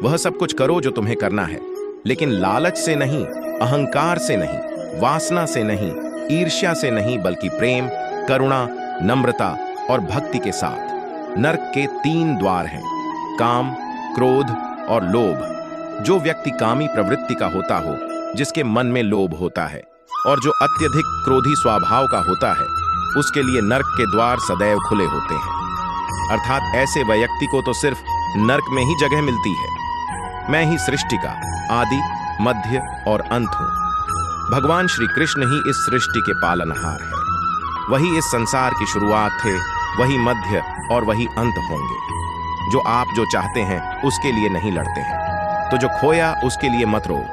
वह सब कुछ करो जो तुम्हें करना है, लेकिन लालच से नहीं, अहंकार से नहीं, वासना से नहीं, ईर्ष्या से नहीं, बल्कि प्रेम, करुणा, नम्रता और भक्ति के साथ। नरक के 3 द्वार हैं, काम, क्रोध और लोभ। जो व्यक्ति कामी प्रवृत्ति का होता हो, जिसके मन में लोभ होता है और जो अत्यधिक क्रोधी स्वभाव का होता है, उसके लिए नरक के द्वार सदैव खुले होते हैं। अर्थात ऐसे व्यक्ति को तो सिर्फ नरक में ही जगह मिलती है। मैं ही सृष्टि का आदि, मध्य और अंत हूं। भगवान श्री कृष्ण ही इस सृष्टि के पालनहार है। वही इस संसार की शुरुआत थे, वही मध्य और वही अंत होंगे। जो आप जो चाहते हैं उसके लिए नहीं लड़ते हैं, तो जो खोया उसके लिए मत रो।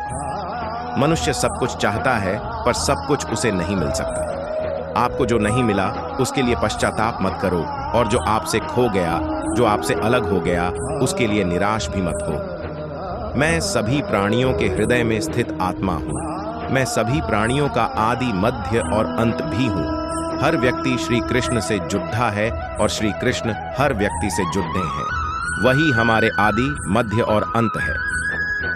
मनुष्य सब कुछ चाहता है, पर सब कुछ उसे नहीं मिल सकता। आपको जो नहीं मिला उसके लिए पश्चाताप मत करो, और जो आपसे खो गया, जो आपसे अलग हो गया, उसके लिए निराश भी मत हो। मैं सभी प्राणियों के हृदय में स्थित आत्मा हूं। मैं सभी प्राणियों का आदि, मध्य और अंत भी हूं। हर व्यक्ति श्री कृष्ण से जुड़ा है और श्री कृष्ण हर व्यक्ति से जुड़े हैं। वही हमारे आदि, मध्य और अंत है।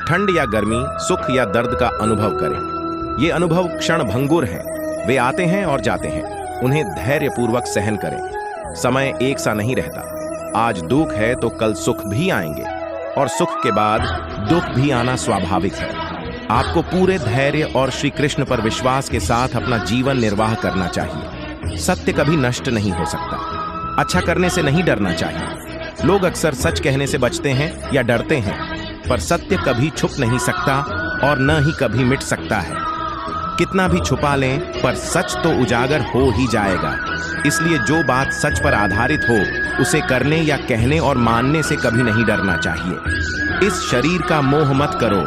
ठंड या गर्मी, सुख या दर्द का अनुभव करें। ये अनुभव क्षण भंगुर हैं। वे आते हैं और जाते हैं। उन्हें धैर्यपूर्वक सहन करें। समय एक सा नहीं रहता। आज दुख है तो कल सुख भी आएंगे, और सुख के बाद दुख भी आना स्वाभाविक है। आपको पूरे धैर्य और श्री कृष्ण पर विश्वास के साथ अपना जीवन निर्वाह करना चाहिए। सत्य कभी नष्ट नहीं हो सकता। अच्छा करने से नहीं डरना चाहिए। लोग अक्सर सच कहने से बचते हैं या डरते हैं, पर सत्य कभी छुप नहीं सकता और न ही कभी मिट सकता है। कितना भी छुपा लें, पर सच तो उजागर हो ही जाएगा। इसलिए जो बात सच पर आधारित हो, उसे करने या कहने और मानने से कभी नहीं डरना चाहिए। इस शरीर का मोह मत करो।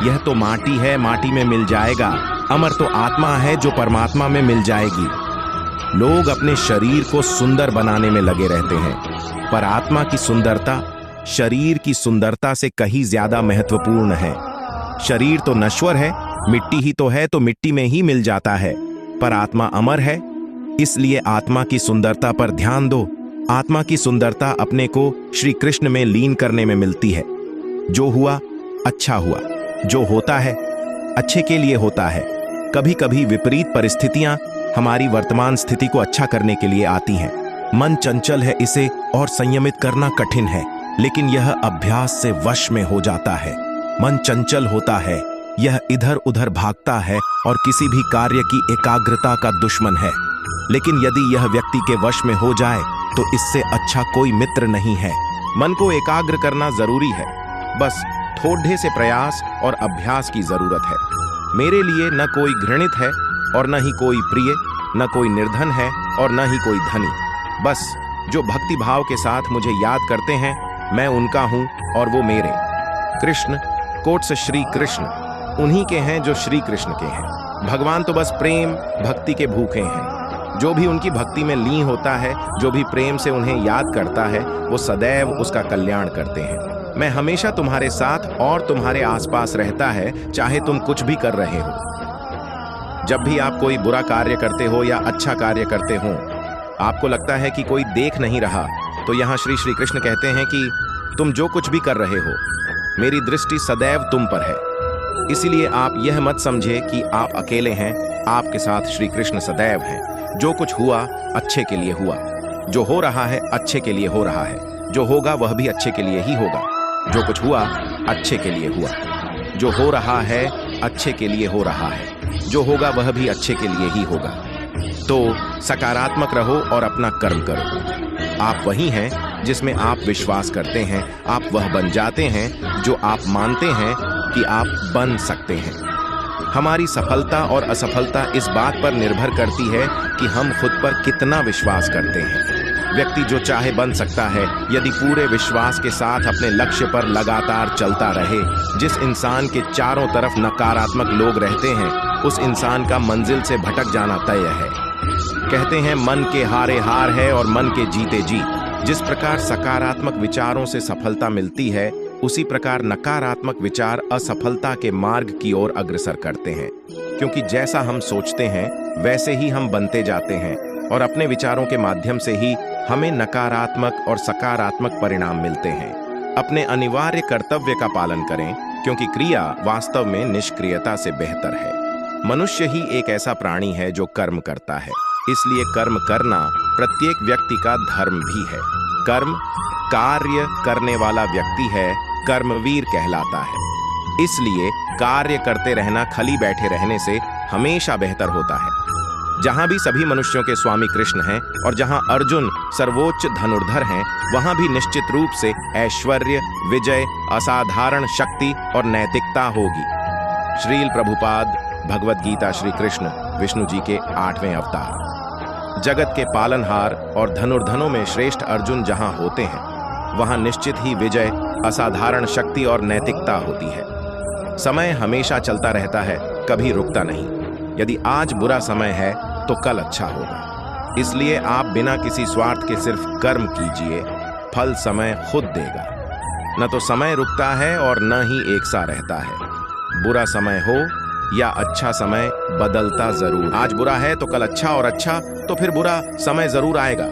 यह तो माटी है, माटी में मिल जाएगा। अमर तो आत्मा है, जो परमात्मा में मिल जाएगी। लोग अपने शरीर को सुंदर बनाने में लगे रहते हैं, पर आत्मा की सुंदरता शरीर की सुंदरता से कहीं ज्यादा महत्वपूर्ण है। शरीर तो नश्वर है, मिट्टी ही तो है, तो मिट्टी में ही मिल जाता है, पर आत्मा अमर है। इसलिए आत्मा की सुंदरता पर ध्यान दो। आत्मा की सुंदरता अपने को श्री कृष्ण में लीन करने में मिलती है। जो हुआ अच्छा हुआ, जो होता है अच्छे के लिए होता है। कभी कभी विपरीत परिस्थितियां हमारी वर्तमान स्थिति को अच्छा करने के लिए आती हैं। मन चंचल है, इसे और संयमित करना कठिन है, लेकिन यह अभ्यास से वश में हो जाता है। मन चंचल होता है, यह इधर उधर भागता है और किसी भी कार्य की एकाग्रता का दुश्मन है। लेकिन यदि यह व्यक्ति के वश में हो जाए तो इससे अच्छा कोई मित्र नहीं है। मन को एकाग्र करना जरूरी है, बस थोड़े से प्रयास और अभ्यास की जरूरत है। मेरे लिए न कोई घृणित है और न ही कोई प्रिय, न कोई निर्धन है और न ही कोई धनी। बस जो भक्ति भाव के साथ मुझे याद करते हैं, मैं उनका हूं और वो मेरे। कृष्ण कोट्स श्री कृष्ण उन्हीं के हैं जो श्री कृष्ण के हैं। भगवान तो बस प्रेम भक्ति के भूखे हैं। जो भी उनकी भक्ति में लीन होता है, जो भी प्रेम से उन्हें याद करता है, वो सदैव उसका कल्याण करते हैं। मैं हमेशा तुम्हारे साथ और तुम्हारे आसपास रहता है, चाहे तुम कुछ भी कर रहे हो। जब भी आप कोई बुरा कार्य करते हो या अच्छा कार्य करते हो, आपको लगता है कि कोई देख नहीं रहा, तो यहाँ श्री श्री कृष्ण कहते हैं कि तुम जो कुछ भी कर रहे हो, मेरी दृष्टि सदैव तुम पर है। इसीलिए आप यह मत समझे कि आप अकेले हैं, आपके साथ श्री कृष्ण सदैव हैं। जो कुछ हुआ अच्छे के लिए हुआ, जो हो रहा है अच्छे के लिए हो रहा है, जो होगा वह भी अच्छे के लिए ही होगा। जो कुछ हुआ अच्छे के लिए हुआ, जो हो रहा है अच्छे के लिए हो रहा है, जो होगा वह भी अच्छे के लिए ही होगा। तो सकारात्मक रहो और अपना कर्म करो। आप वही हैं जिसमें आप विश्वास करते हैं। आप वह बन जाते हैं जो आप मानते हैं कि आप बन सकते हैं। हमारी सफलता और असफलता इस बात पर निर्भर करती है कि हम खुद पर कितना विश्वास करते हैं। व्यक्ति जो चाहे बन सकता है, यदि पूरे विश्वास के साथ अपने लक्ष्य पर लगातार चलता रहे। जिस इंसान के चारों तरफ नकारात्मक लोग रहते हैं, उस इंसान का मंजिल से भटक जाना तय है। कहते हैं मन के हारे हार है और मन के जीते जीत। जिस प्रकार सकारात्मक विचारों से सफलता मिलती है, उसी प्रकार नकारात्मक विचार असफलता के मार्ग की ओर अग्रसर करते हैं। क्योंकि जैसा हम सोचते हैं वैसे ही हम बनते जाते हैं, और अपने विचारों के माध्यम से ही हमें नकारात्मक और सकारात्मक परिणाम मिलते हैं। अपने अनिवार्य कर्तव्य का पालन करें, क्योंकि क्रिया वास्तव में निष्क्रियता से बेहतर है। मनुष्य ही एक ऐसा प्राणी है जो कर्म करता है, इसलिए कर्म करना प्रत्येक व्यक्ति का धर्म भी है। कर्म कार्य करने वाला व्यक्ति है, कर्मवीर कहलाता है। इसलिए कार्य करते रहना खाली बैठे रहने से हमेशा बेहतर होता है। जहां भी सभी मनुष्यों के स्वामी कृष्ण हैं और जहां अर्जुन सर्वोच्च धनुर्धर हैं, वहां भी निश्चित रूप से ऐश्वर्य, विजय, असाधारण शक्ति और नैतिकता होगी। श्रील प्रभुपाद भगवत गीता श्री कृष्ण विष्णु जी के 8वें अवतार। जगत के पालनहार और धनुर्धनों में श्रेष्ठ अर्जुन जहां होते हैं, वहां निश्चित ही विजय, असाधारण शक्ति और नैतिकता होती है। समय हमेशा चलता रहता है, कभी रुकता नहीं। यदि आज बुरा समय है तो कल अच्छा होगा। इसलिए आप बिना किसी स्वार्थ के सिर्फ कर्म कीजिए, फल समय खुद देगा। न तो समय रुकता है और न ही एक सा रहता है। बुरा समय हो या अच्छा समय बदलता जरूर। आज बुरा है तो कल अच्छा, और अच्छा तो फिर बुरा समय जरूर आएगा।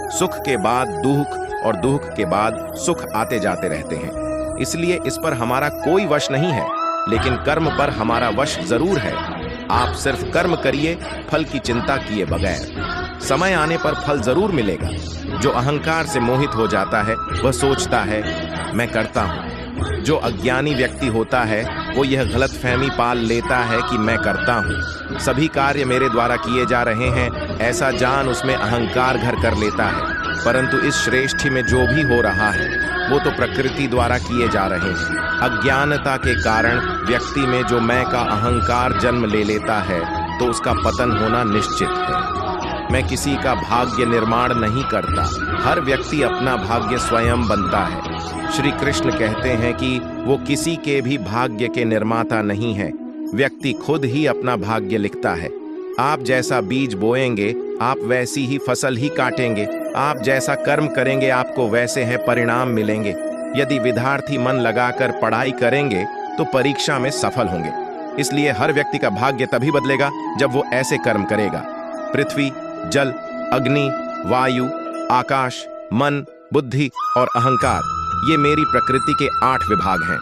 सुख के बाद दुख और दुख के बाद सुख आते जाते रहते हैं। इसलिए इस पर हमारा कोई वश नहीं है, लेकिन कर्म पर हमारा वश जरूर है। आप सिर्फ कर्म करिए, फल की चिंता किए बगैर। समय आने पर फल जरूर मिलेगा। जो अहंकार से मोहित हो जाता है वह सोचता है मैं करता हूं। जो अज्ञानी व्यक्ति होता है वो यह गलतफहमी पाल लेता है कि मैं करता हूं, सभी कार्य मेरे द्वारा किए जा रहे हैं, ऐसा जान उसमें अहंकार घर कर लेता है। परंतु इस श्रेष्ठी में जो भी हो रहा है वो तो प्रकृति द्वारा किए जा रहे हैं। अज्ञानता के कारण व्यक्ति में जो मैं का अहंकार जन्म ले लेता है तो उसका पतन होना निश्चित है। मैं किसी का भाग्य निर्माण नहीं करता, हर व्यक्ति अपना भाग्य स्वयं बनता है। श्री कृष्ण कहते हैं कि वो किसी के भी भाग्य के निर्माता नहीं है, व्यक्ति खुद ही अपना भाग्य लिखता है। आप जैसा बीज बोएंगे आप वैसी ही फसल ही काटेंगे। आप जैसा कर्म करेंगे आपको वैसे हैं परिणाम मिलेंगे। यदि विद्यार्थी मन लगाकर पढ़ाई करेंगे तो परीक्षा में सफल होंगे। इसलिए हर व्यक्ति का भाग्य तभी बदलेगा जब वो ऐसे कर्म करेगा। पृथ्वी, जल, अग्नि, वायु, आकाश, मन, बुद्धि और अहंकार, ये मेरी प्रकृति के 8 विभाग हैं।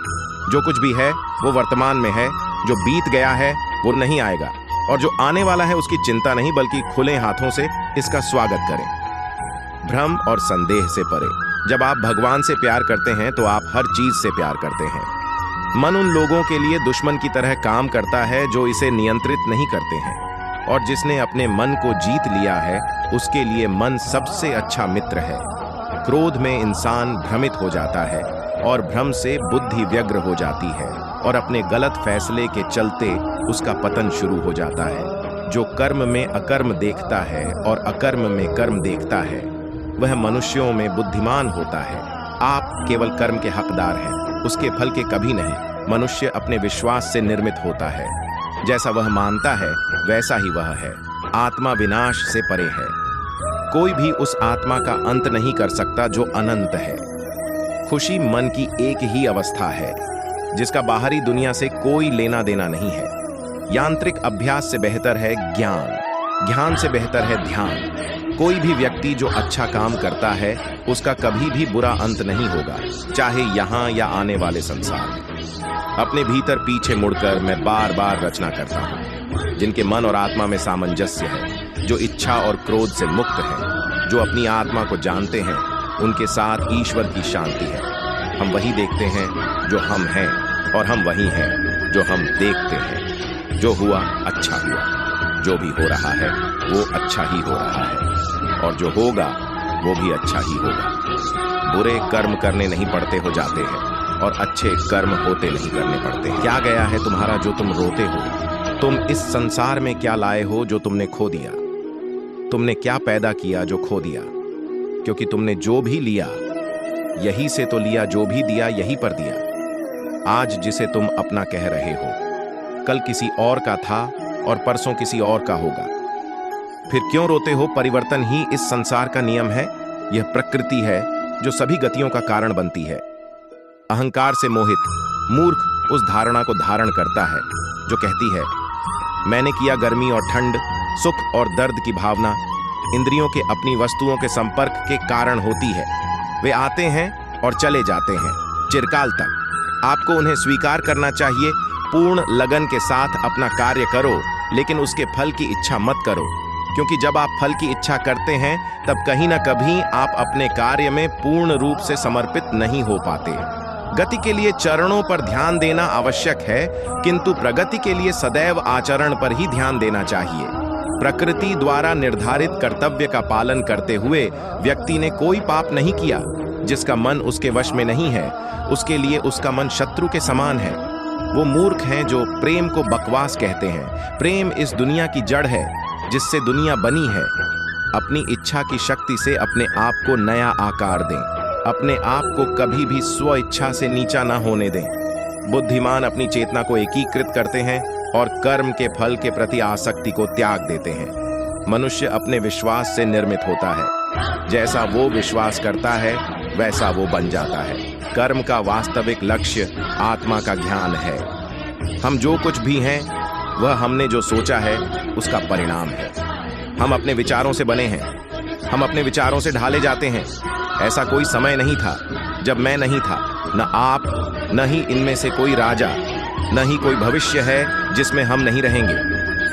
जो कुछ भी है वो वर्तमान में है, जो बीत गया है वो नहीं आएगा, और जो आने वाला है उसकी चिंता नहीं बल्कि खुले हाथों से इसका स्वागत करें। भ्रम और संदेह से परे। जब आप भगवान से प्यार करते हैं तो आप हर चीज से प्यार करते हैं। मन उन लोगों के लिए दुश्मन की तरह काम करता है जो इसे नियंत्रित नहीं करते हैं, और जिसने अपने मन को जीत लिया है उसके लिए मन सबसे अच्छा मित्र है। क्रोध में इंसान भ्रमित हो जाता है और भ्रम से बुद्धि व्यग्र हो जाती है और अपने गलत फैसले के चलते उसका पतन शुरू हो जाता है। जो कर्म में अकर्म देखता है और अकर्म में कर्म देखता है वह मनुष्यों में बुद्धिमान होता है। आप केवल कर्म के हकदार हैं, उसके फल के कभी नहीं। मनुष्य अपने विश्वास से निर्मित होता है, जैसा वह मानता है वैसा ही वह है। आत्मा विनाश से परे है। कोई भी उस आत्मा का अंत नहीं कर सकता जो अनंत है। खुशी मन की एक ही अवस्था है जिसका बाहरी दुनिया से कोई लेना देना नहीं है। यांत्रिक अभ्यास से बेहतर है ज्ञान, ज्ञान से बेहतर है ध्यान। कोई भी व्यक्ति जो अच्छा काम करता है उसका कभी भी बुरा अंत नहीं होगा, चाहे यहाँ या आने वाले संसार में। अपने भीतर पीछे मुड़कर मैं बार बार रचना करता हूँ। जिनके मन और आत्मा में सामंजस्य है, जो इच्छा और क्रोध से मुक्त हैं, जो अपनी आत्मा को जानते हैं, उनके साथ ईश्वर की शांति है। हम वही देखते हैं जो हम हैं, और हम वही हैं जो हम देखते हैं। जो हुआ अच्छा हुआ, जो भी हो रहा है वो अच्छा ही हो रहा है, और जो होगा वो भी अच्छा ही होगा। बुरे कर्म करने नहीं पड़ते हो जाते हैं, और अच्छे कर्म होते नहीं करने पड़ते। क्या गया है तुम्हारा जो तुम रोते हो? तुम इस संसार में क्या लाए हो जो तुमने खो दिया? तुमने क्या पैदा किया जो खो दिया? क्योंकि तुमने जो भी लिया यही से तो लिया, जो भी दिया यही पर दिया। आज जिसे तुम अपना कह रहे हो कल किसी और का था और परसों किसी और का होगा। फिर क्यों रोते हो? परिवर्तन ही इस संसार का नियम है। यह प्रकृति है जो सभी गतियों का कारण बनती है। अहंकार से मोहित मूर्ख उस धारणा को धारण करता है जो कहती है मैंने किया। गर्मी और ठंड, सुख और दर्द की भावना इंद्रियों के अपनी वस्तुओं के संपर्क के कारण होती है। वे आते हैं और चले जाते हैं चिरकाल तक। आपको उन्हें स्वीकार करना चाहिए। पूर्ण लगन के साथ अपना कार्य करो, लेकिन उसके फल की इच्छा मत करो, क्योंकि जब आप फल की इच्छा करते हैं तब कहीं ना कभी आप अपने कार्य में पूर्ण रूप से समर्पित नहीं हो पाते। गति के लिए चरणों पर ध्यान देना आवश्यक है, किंतु प्रगति के लिए सदैव आचरण पर ही ध्यान देना चाहिए। प्रकृति द्वारा निर्धारित कर्तव्य का पालन करते हुए व्यक्ति ने कोई पाप नहीं किया। जिसका मन उसके वश में नहीं है, उसके लिए उसका मन शत्रु के समान है। वो मूर्ख हैं जो प्रेम को बकवास कहते हैं। प्रेम इस दुनिया की जड़ है जिससे दुनिया बनी है। अपनी इच्छा की शक्ति से अपने आप को नया आकार दें। अपने आप को कभी भी स्व इच्छा से नीचा ना होने दें। बुद्धिमान अपनी चेतना को एकीकृत करते हैं और कर्म के फल के प्रति आसक्ति को त्याग देते हैं। मनुष्य अपने विश्वास से निर्मित होता है। जैसा वो विश्वास करता है वैसा वो बन जाता है। कर्म का वास्तविक लक्ष्य आत्मा का ज्ञान है। हम जो कुछ भी हैं वह हमने जो सोचा है उसका परिणाम है। हम अपने विचारों से बने हैं। हम अपने विचारों से ढाले जाते हैं। ऐसा कोई समय नहीं था जब मैं नहीं था, न आप, न ही इनमें से कोई राजा, न ही कोई भविष्य है जिसमें हम नहीं रहेंगे।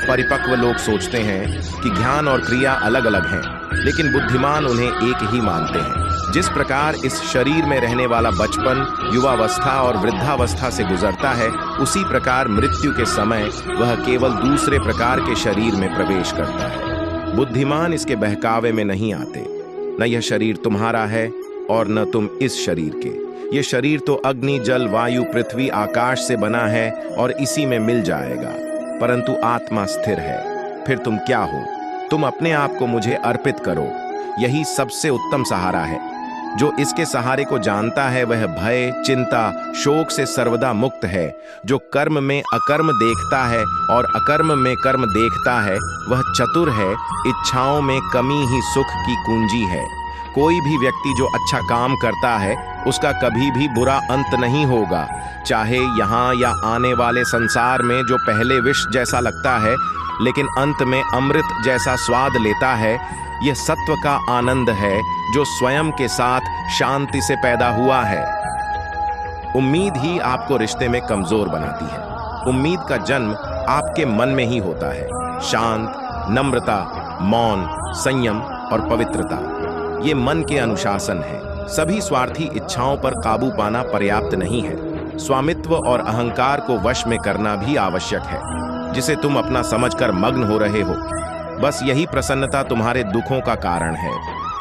परिपक्व लोग सोचते हैं कि ज्ञान और क्रिया अलग अलग हैं, लेकिन बुद्धिमान उन्हें एक ही मानते हैं। जिस प्रकार इस शरीर में रहने वाला बचपन, युवावस्था और वृद्धावस्था से गुजरता है, उसी प्रकार मृत्यु के समय वह केवल दूसरे प्रकार के शरीर में प्रवेश करता है। बुद्धिमान इसके बहकावे में नहीं आते। न यह शरीर तुम्हारा है और न तुम इस शरीर के। ये शरीर तो अग्नि, जल, वायु, पृथ्वी, आकाश से बना है और इसी में मिल जाएगा, परंतु आत्मा स्थिर है। फिर तुम क्या हो? तुम अपने आप को मुझे अर्पित करो। यही सबसे उत्तम सहारा है। जो इसके सहारे को जानता है वह भय, चिंता, शोक से सर्वदा मुक्त है। जो कर्म में अकर्म देखता है और अकर्म में कर्म देखता है वह चतुर है। इच्छाओं में कमी ही सुख की कुंजी है। कोई भी व्यक्ति जो अच्छा काम करता है उसका कभी भी बुरा अंत नहीं होगा। चाहे यहाँ या आने वाले संसार में जो पहले विष जैसा लगता है लेकिन अंत में अमृत जैसा स्वाद लेता है, यह सत्व का आनंद है जो स्वयं के साथ शांति से पैदा हुआ है। उम्मीद ही आपको रिश्ते में कमजोर बनाती है। उम्मीद का जन्म आपके मन में ही होता है। शांत, नम्रता, मौन, संयम और पवित्रता ये मन के अनुशासन है। सभी स्वार्थी इच्छाओं पर काबू पाना पर्याप्त नहीं है। स्वामित्व और अहंकार को वश में करना भी आवश्यक है, जिसे तुम अपना समझकर मग्न हो रहे हो। बस यही प्रसन्नता तुम्हारे दुखों का कारण है।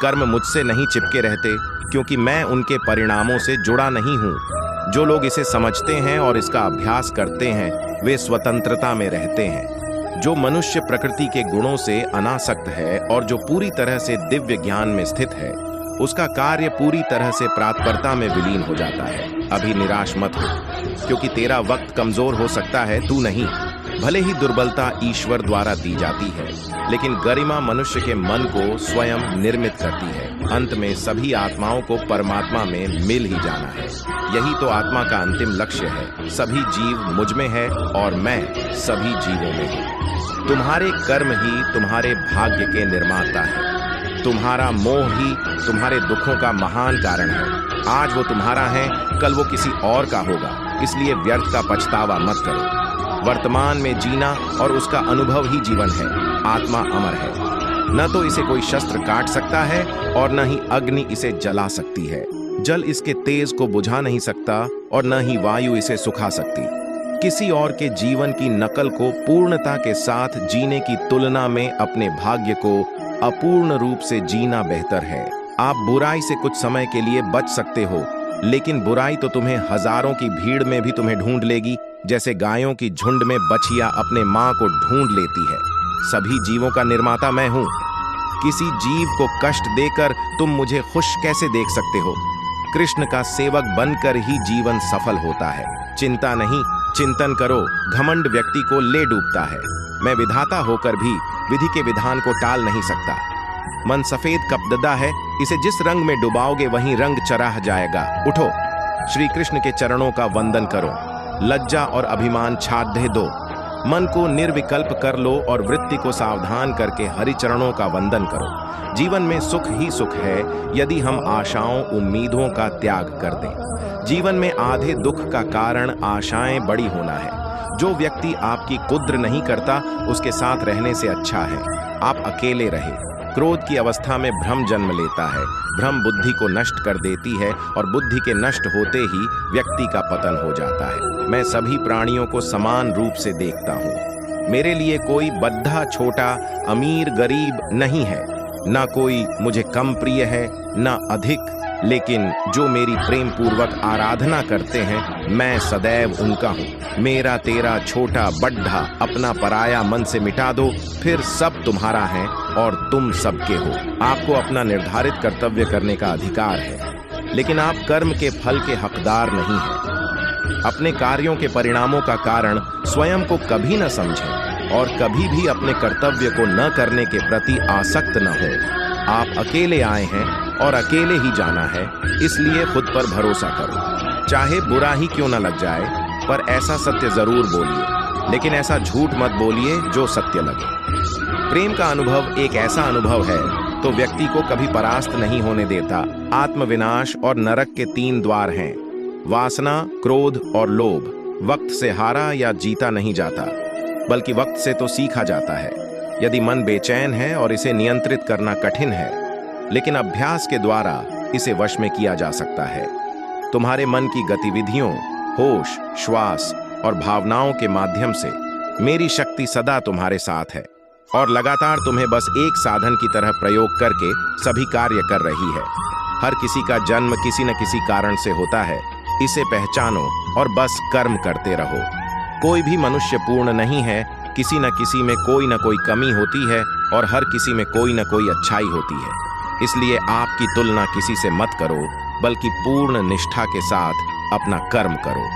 कर्म मुझसे नहीं चिपके रहते, क्योंकि मैं उनके परिणामों से जुड़ा नहीं हूँ। जो लोग इसे समझते हैं और इसका अभ्यास करते हैं वे स्वतंत्रता में रहते हैं। जो मनुष्य प्रकृति के गुणों से अनासक्त है और जो पूरी तरह से दिव्य ज्ञान में स्थित है, उसका कार्य पूरी तरह से प्रातपरता में विलीन हो जाता है। अभी निराश मत हो, क्योंकि तेरा वक्त कमजोर हो सकता है, तू नहीं। भले ही दुर्बलता ईश्वर द्वारा दी जाती है, लेकिन गरिमा मनुष्य के मन को स्वयं निर्मित करती है। अंत में सभी आत्माओं को परमात्मा में मिल ही जाना है। यही तो आत्मा का अंतिम लक्ष्य है। सभी जीव मुझ में है और मैं सभी जीवों में हूँ। तुम्हारे कर्म ही तुम्हारे भाग्य के निर्माता है। तुम्हारा मोह ही तुम्हारे दुखों का महान कारण है। आज वो तुम्हारा है, कल वो किसी और का होगा, इसलिए व्यर्थ का पछतावा मत करो। वर्तमान में जीना और उसका अनुभव ही जीवन है। आत्मा अमर है। न तो इसे कोई शस्त्र काट सकता है और न ही अग्नि इसे जला सकती है। जल इसके तेज को बुझा नहीं सकता और न ही वायु इसे सुखा सकती। किसी और के जीवन की नकल को पूर्णता के साथ जीने की तुलना में अपने भाग्य को अपूर्ण रूप से जीना बेहतर है। आप बुराई से कुछ समय के लिए बच सकते हो, लेकिन बुराई तो तुम्हें हजारों की भीड़ में भी तुम्हें ढूंढ लेगी, जैसे गायों की झुंड में बछिया अपने मां को ढूंढ लेती है। सभी जीवों का निर्माता मैं हूं। किसी जीव को कष्ट देकर तुम मुझे खुश कैसे देख सकते हो? कृष्ण का सेवक बनकर ही जीवन सफल होता है। चिंता नहीं, चिंतन करो। घमंड व्यक्ति को ले डूबता है। मैं विधाता होकर भी विधि के विधान को टाल नहीं सकता। मन सफेद कपददा है, इसे जिस रंग में डुबाओगे वहीं रंग चराह जाएगा। उठो, श्री कृष्ण के चरणों का वंदन करो। लज्जा और अभिमान छाड़ दो। मन को निर्विकल्प कर लो और वृत्ति को सावधान करके हरिचरणों का वंदन करो। जीवन में सुख ही सुख है यदि हम आशाओं उम्मीदों का त्याग कर दें। जीवन में आधे दुख का कारण आशाएं बड़ी होना है। जो व्यक्ति आपकी कुद्र नहीं करता उसके साथ रहने से अच्छा है आप अकेले रहे। क्रोध की अवस्था में भ्रम जन्म लेता है। भ्रम बुद्धि को नष्ट कर देती है और बुद्धि के नष्ट होते ही व्यक्ति का पतन हो जाता है। मैं सभी प्राणियों को समान रूप से देखता हूँ। मेरे लिए कोई बद्धा छोटा अमीर गरीब नहीं है, ना कोई मुझे कम प्रिय है ना अधिक, लेकिन जो मेरी प्रेम पूर्वक आराधना करते हैं मैं सदैव उनका हूँ। मेरा तेरा छोटा बड्ढा अपना पराया मन से मिटा दो, फिर सब तुम्हारा है और तुम सबके हो। आपको अपना निर्धारित कर्तव्य करने का अधिकार है, लेकिन आप कर्म के फल के हकदार नहीं हैं। अपने कार्यों के परिणामों का कारण स्वयं को कभी न समझें और कभी भी अपने कर्तव्य को न करने के प्रति आसक्त न हो। आप अकेले आए हैं और अकेले ही जाना है, इसलिए खुद पर भरोसा करो। चाहे बुरा ही क्यों न लग जाए, पर ऐसा सत्य जरूर बोलिए, लेकिन ऐसा झूठ मत बोलिए जो सत्य लगे। प्रेम का अनुभव एक ऐसा अनुभव है तो व्यक्ति को कभी परास्त नहीं होने देता। आत्मविनाश और नरक के 3 द्वार हैं, वासना, क्रोध और लोभ। वक्त से हारा या जीता नहीं जाता, बल्कि वक्त से तो सीखा जाता है। यदि मन बेचैन है और इसे नियंत्रित करना कठिन है, लेकिन अभ्यास के द्वारा इसे वश में किया जा सकता है। तुम्हारे मन की गतिविधियों, होश, श्वास और भावनाओं के माध्यम से मेरी शक्ति सदा तुम्हारे साथ है और लगातार तुम्हें बस एक साधन की तरह प्रयोग करके सभी कार्य कर रही है। हर किसी का जन्म किसी न किसी कारण से होता है, इसे पहचानो और बस कर्म करते रहो। कोई भी मनुष्य पूर्ण नहीं है, किसी न किसी में कोई न कोई कमी होती है और हर किसी में कोई न कोई अच्छाई होती है। इसलिए आपकी तुलना किसी से मत करो, बल्कि पूर्ण निष्ठा के साथ अपना कर्म करो।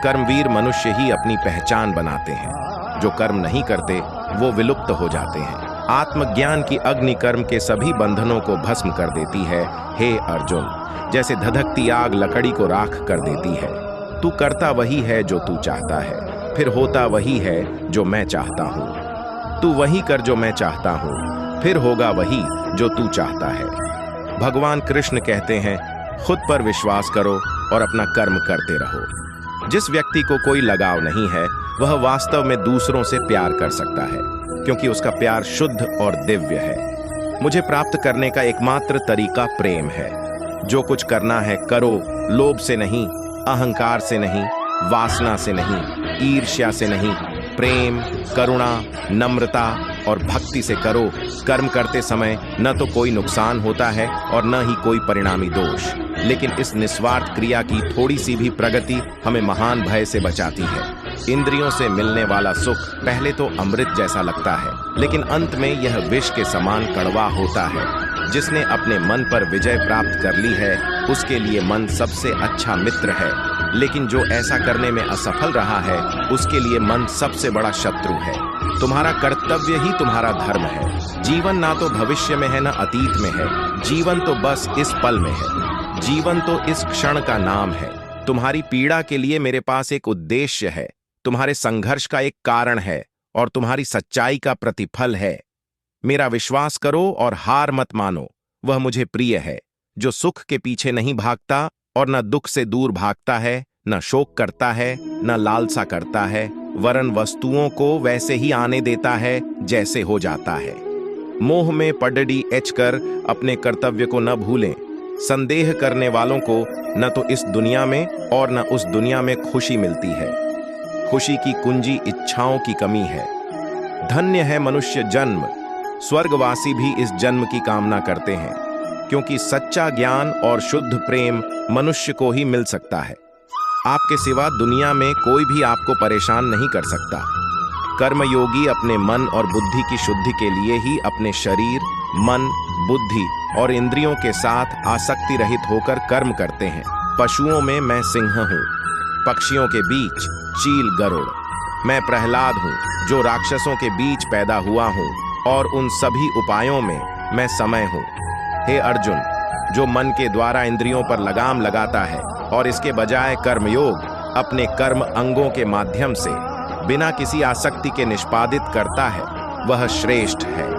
कर्मवीर मनुष्य ही अपनी पहचान बनाते हैं, जो कर्म नहीं करते वो विलुप्त हो जाते हैं। आत्मज्ञान की अग्नि कर्म के सभी बंधनों को भस्म कर देती है। हे अर्जुन, जैसे धधकती आग लकड़ी को राख कर देती है। तू करता वही है जो तू चाहता है, फिर होता वही है जो मैं चाहता हूँ। तू वही कर जो मैं चाहता हूँ, फिर होगा वही जो तू चाहता है। भगवान कृष्ण कहते हैं, खुद पर विश्वास करो और अपना कर्म करते रहो। जिस व्यक्ति को कोई लगाव नहीं है वह वास्तव में दूसरों से प्यार कर सकता है, क्योंकि उसका प्यार शुद्ध और दिव्य है। मुझे प्राप्त करने का एकमात्र तरीका प्रेम है। जो कुछ करना है करो, लोभ से नहीं, अहंकार से नहीं, वासना से नहीं, ईर्ष्या से नहीं, प्रेम, करुणा, नम्रता और भक्ति से करो। कर्म करते समय न तो कोई नुकसान होता है और न ही कोई परिणामी दोष, लेकिन इस निस्वार्थ क्रिया की थोड़ी सी भी प्रगति हमें महान भय से बचाती है। इंद्रियों से मिलने वाला सुख पहले तो अमृत जैसा लगता है, लेकिन अंत में यह विष के समान कड़वा होता है। जिसने अपने मन पर विजय प्राप्त कर ली है उसके लिए मन सबसे अच्छा मित्र है, लेकिन जो ऐसा करने में असफल रहा है उसके लिए मन सबसे बड़ा शत्रु है। तुम्हारा कर्तव्य ही तुम्हारा धर्म है। जीवन ना तो भविष्य में है न अतीत में है, जीवन तो बस इस पल में है। जीवन तो इस क्षण का नाम है। तुम्हारी पीड़ा के लिए मेरे पास एक उद्देश्य है, तुम्हारे संघर्ष का एक कारण है और तुम्हारी सच्चाई का प्रतिफल है। मेरा विश्वास करो और हार मत मानो। वह मुझे प्रिय है जो सुख के पीछे नहीं भागता और न दुख से दूर भागता है, न शोक करता है, न लालसा करता है, वरन वस्तुओं को वैसे ही आने देता है जैसे हो जाता है। मोह में पडडी कर अपने कर्तव्य को न भूलें। संदेह करने वालों को न तो इस दुनिया में और न उस दुनिया में खुशी मिलती है। खुशी की कुंजी इच्छाओं की कमी है। धन्य है मनुष्य जन्म। स्वर्गवासी भी इस जन्म की कामना करते हैं, क्योंकि सच्चा ज्ञान और शुद्ध प्रेम मनुष्य को ही मिल सकता है। आपके सिवा दुनिया में कोई भी आपको परेशान नहीं कर सकता। कर्मयोगी अपने मन और बुद्धि की शुद्धि के लिए ही अपने शरीर, मन, बुद्धि और इंद्रियों के साथ आसक्ति रहित होकर कर्म करते हैं। पशुओं में मैं सिंह हूँ, पक्षियों के बीच चील गरुड़। मैं प्रहलाद हूँ जो राक्षसों के बीच पैदा हुआ हूँ, और उन सभी उपायों में मैं समय हूँ। हे अर्जुन, जो मन के द्वारा इंद्रियों पर लगाम लगाता है और इसके बजाय कर्मयोग अपने कर्म अंगों के माध्यम से बिना किसी आसक्ति के निष्पादित करता है वह श्रेष्ठ है।